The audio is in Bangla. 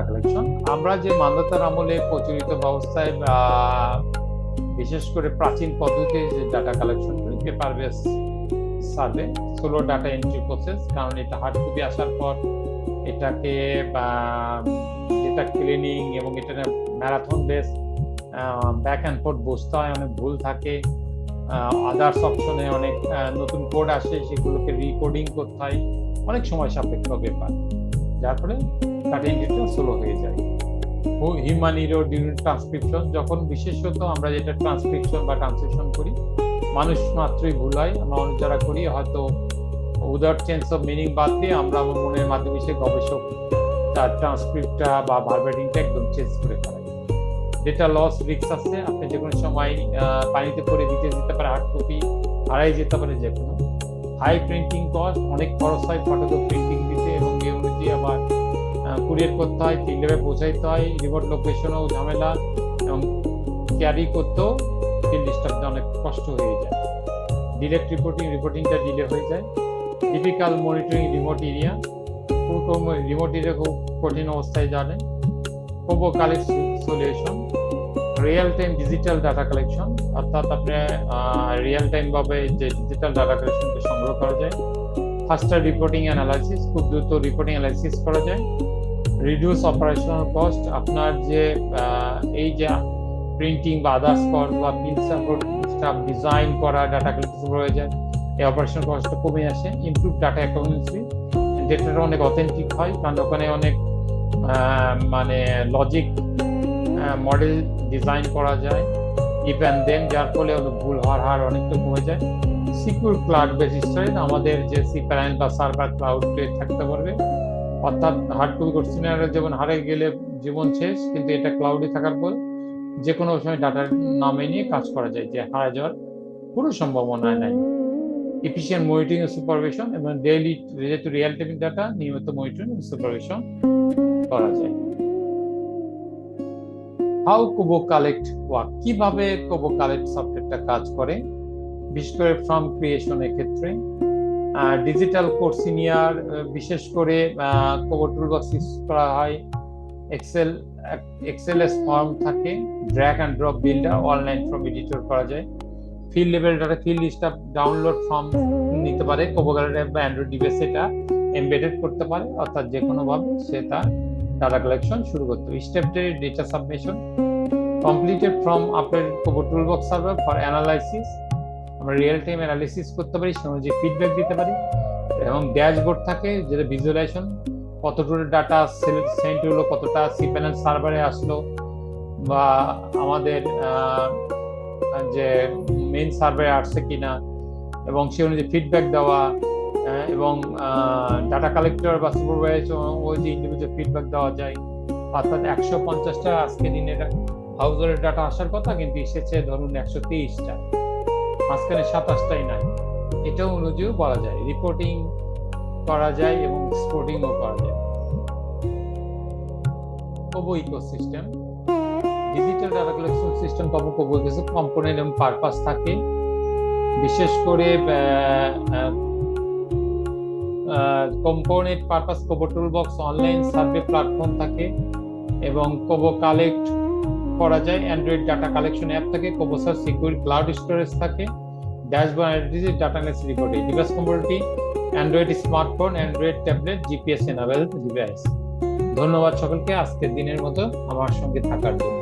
কালেকশন আমরা যে মান্ধাতার আমলে প্রচলিত ব্যবস্থায় বিশেষ করে প্রাচীন পদ্ধতিতে যে ডাটা কালেকশন করি paper base survey solo data entry process, কারণ এটা হার্ড কপি আসার পর এটাকে ডেটা ক্লিনিং এবং এটা marathon base back and fourth বসতে হয়, অনেক ভুল থাকে, আদার্স অপশনে অনেক নতুন কোড আসে, সেগুলোকে রিকোডিং করতে হয়, অনেক সময় সাপেক্ষ ব্যাপার, যার ফলে ডাটা এন্ট্রিটা স্লো হয়ে যায়। হিউম্যান এরর ডিউরিং ট্রান্সক্রিপশন, যখন বিশেষত আমরা যেটা ট্রান্সক্রিপশন বা ট্রান্সলেশন করি মানুষ মাত্রই ভুল হয়, আমরা অনেক যারা করি হয়তো উইদাউট চেঞ্জ অফ মিনিং বাদ দিয়ে আমরা আমার মনের মাধ্যমে সে গবেষক তার ট্রান্সক্রিপ্টটা বা ভার্বেটিংটা একদম চেঞ্জ করে ফেলাই। ডেটা লস রিস্ক আছে, আপনি যে কোনো সময় পানিতে পড়ে দিতে যেতে পারে, হার্ড কপি হারাই যেতে পারে যে কোনো। হাই প্রিন্টিং কস্ট, অনেক খরচ হয় ফটোতে প্রিন্টিং দিতে এবং এই অনুযায়ী আবার কুরিয়ার করতে হয়, ফিল্ডে পৌঁছাইতে হয়, রিমোট লোকেশনও ঝামেলা এবং ক্যারি করতেও ফিল্ড স্টাফদের অনেক কষ্ট হয়ে যায়। ডিরেক্ট রিপোর্টিংটা ডিলে হয়ে যায়। Difficult monitoring remote area, remote area খুব কঠিন অবস্থায় জানে। Kobo collect solution, real time digital data collection, অর্থাৎ আপনি রিয়েল টাইম ভাবে যে ডিজিটাল ডাটা কালেকশনকে সংগ্রহ করা যায়। ফাস্টার রিপোর্টিং অ্যানালাইসিস, খুব দ্রুত রিপোর্টিং অ্যানালাইসিস করা যায়। রিডিউস অপারেশনাল কস্ট, আপনার যে এই যে প্রিন্টিং বা আদার্স কস্ট বা বিল স্টাফ ডিজাইন করা ডাটা কালেকশন হয়ে যায়, এই অপারেশনাল কস্টটা কমে আসে। ইমপ্রুভ ডাটা অ্যাকাউন্টেন্সি, ডেটাটা অনেক অথেন্টিক হয়, কারণ ওখানে অনেক মানে লজিক মডেল ডিজাইন করা যায় ইফ অ্যান্ড দেন, যার ফলে ভুল হওয়ার হার অনেকটা কমে যায়। সিকিউর ক্লাউড বেস স্টোরেজ, আমাদের যে সিপ্যারেন্ট বা সার্ভার ক্লাউড থাকতে পারবে, অর্থাৎ হার্ড কপি কোশ্চেনারে যেমন হারিয়ে গেলে জীবন শেষ, কিন্তু এটা ক্লাউডে থাকার পর যে কোনো সময় ডাটার নামে নিয়ে কাজ করা যায়, যে হারা যাওয়ার পুরো সম্ভাবনা নাই। এফিশিয়েন্ট মনিটরিং ও সুপারভিশন এবং ডেইলি যেহেতু রিয়েল টাইম ডাটা নিয়মিত মনিটরিং ও সুপারভিশন করা যায়। হাউ কোবো কালেক্ট ওয়ার্ক, কিভাবে কোবো কালেক্ট সফটওয়্যারটা কাজ করে, বিশেষ করে ফর্ম ক্রিয়েশনের ক্ষেত্রে। ডিজিটাল কোর্সিনিয়ার, বিশেষ করে কোবো টুলবক্স ইউজ করা হয়। এক্সেলএস ফর্ম থাকে, drag and drop builder, online form editor করা যায়। Field level data, field staff download form নিতে পারে, কোবো গ্যালারি বা অ্যান্ড্রয়েড ডিভাইসে এটা এমবেডেড করতে পারে, অর্থাৎ যে কোনো ভাবে সে তার ডাটা কালেকশন শুরু করতে হবে। স্টেপটারি ডেটা সাবমিশন কমপ্লিটেড ফ্রম আপনার Kobo toolbox server for analysis, আমরা রিয়েল টাইম অ্যানালাইসিস করতে পারি, সে অনুযায়ী ফিডব্যাক দিতে পারি। এবং ড্যাশবোর্ড থাকে যেটা ভিজুয়ালাইজেশন, কতটুকু ডাটা সেন্ড হলো, কতটা সিপ্যারেন্ট সার্ভারে আসলো, বা আমাদের যে মেইন সার্ভারে আসছে কিনা, এবং সে অনুযায়ী ফিডব্যাক দেওয়া, এবং ডাটা কালেক্টর বা সুপারভাইজার ওই যে ইন্ডিভিজুয়াল ফিডব্যাক দেওয়া যায়। অর্থাৎ 150টা আজকে দিনে হাউজের ডাটা আসার কথা, কিন্তু এসেছে ধরুন 123টা, মাঝখানে 27টাই নাই, এটাও অনুযায়ী বলা যায়। রিপোর্টিং করা যায় এবং এক্সপোর্টিংও করা যায়। KoBo ecosystem, digital data collection system KoBo কিছু কম্পোনেন্ট এবং পারপাস থাকে, বিশেষ করে component purpose KoBo toolbox online survey platform থাকে, এবং কোবো কালেক্ট করা যায়। অ্যান্ড্রয়েড ডাটা কালেকশন অ্যাপ থাকে, KoBo search secure cloud storage থাকে, dashboard data analysis reporting. Device compatibility, Android smartphone, Android tablet, GPS enable device. ধন্যবাদ সকলকে আজকের দিনের মতো আমার সঙ্গে থাকার জন্য।